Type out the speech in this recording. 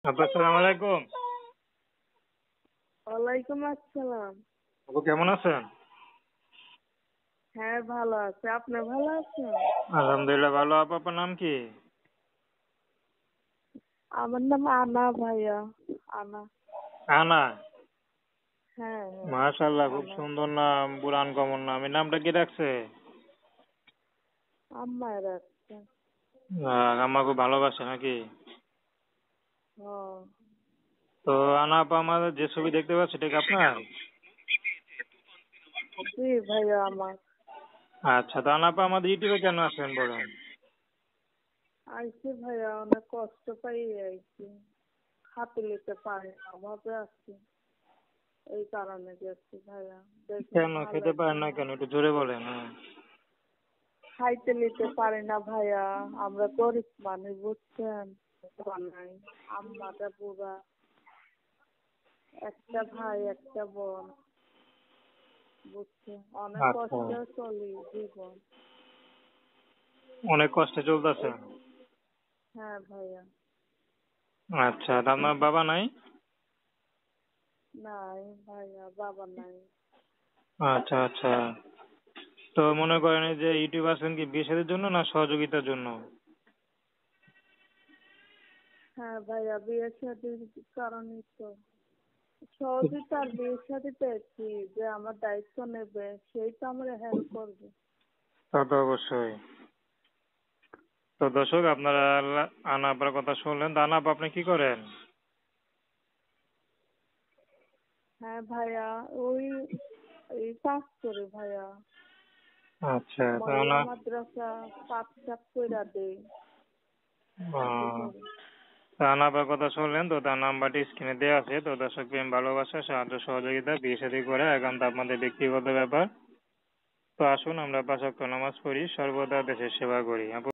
আপু আসসালামু আলাইকুম। ওয়ালাইকুম আসসালাম। আপু কেমন আছেন? হ্যাঁ, ভালো আছে। আপনি ভালো আছেন? আলহামদুলিল্লাহ ভালো। আপু আপনার নাম কি? আমার নাম আনা ভাইয়া। আনা। আনা। হ্যাঁ, হ্যাঁ। মাশাআল্লাহ, খুব আনা। সুন্দর নাম, পুরান কমন নাম। এই নামটা কি রাখছে? আম্মায় রাখছে। আম্মা খুব ভালোবাসে নাকি? ও। তো আনা আপা, আমাদের যে ছবি দেখতে পাচ্ছি এটা কি আপনার? জি ভাইয়া আমার। আচ্ছা, তো আনা আপা আমাদের ইউটিউবে কেন আসেন বলেন? আইছি ভাইয়া, অনেক কষ্ট পাই আইছি। হাতে নিতে পারি না, অভাবে আছি। এই কারণে গেছি ভাইয়া। দেখেন কেন ভালো খেতে একটা পারেন না মা। কেন, একটু জোরে বলেন। হ্যাঁ। খাইতে নিতে পারি না ভাইয়া। আমরা গরিব মানুষ, বুঝছেন? নাই। আম্মাটা বুড়া। একটা ভাই, একটা বোন। বুঝছি, অনেক আচ্ছা, কষ্টে চলি জীবন। অনেক কষ্টে চলতেছে। এই। হ্যাঁ ভাইয়া। আচ্ছা, তো আপনার বাবা নাই? নাই ভাইয়া, বাবা নাই। আচ্ছা আচ্ছা। তো মনে করেন এই যে ইউটিউব আসেন কি বিয়ে শাদীর জন্য না সহযোগিতার জন্য? হ্যাঁ ভাইয়া, বিয়ে শাদির কারণেই তো। সহযোগিতার বিয়ে শাদিতে কি যে আমার দায়িত্ব নেবে, সেই তো আমার হেল্প করবে। তা তো অবশ্যই। তো দর্শক, আপনারা আনা আপার কথা শুনলেন। তো আনা আপা, আপনি কি করেন? হ্যাঁ ভাইয়া, ওই এই কাজ করে ভাইয়া। আচ্ছা, তো মহিলা আনা মাদ্রাসা পাট সাপ কইরা দেই। এটি আহ, করি। তো আনা আপার কথা শুনলেন। তো তার নাম্বারটি স্ক্রিনে দেওয়া আছে। তো দর্শক, প্রেম ভালোবাসা সাহায্য সহযোগিতা বিয়ে শাদী করে একান্ত আপনাদের ব্যক্তিগত ব্যাপার। তো আসুন আমরা 5 ওয়াক্ত নামাজ পড়ি, সর্বদা দেশের সেবা করি।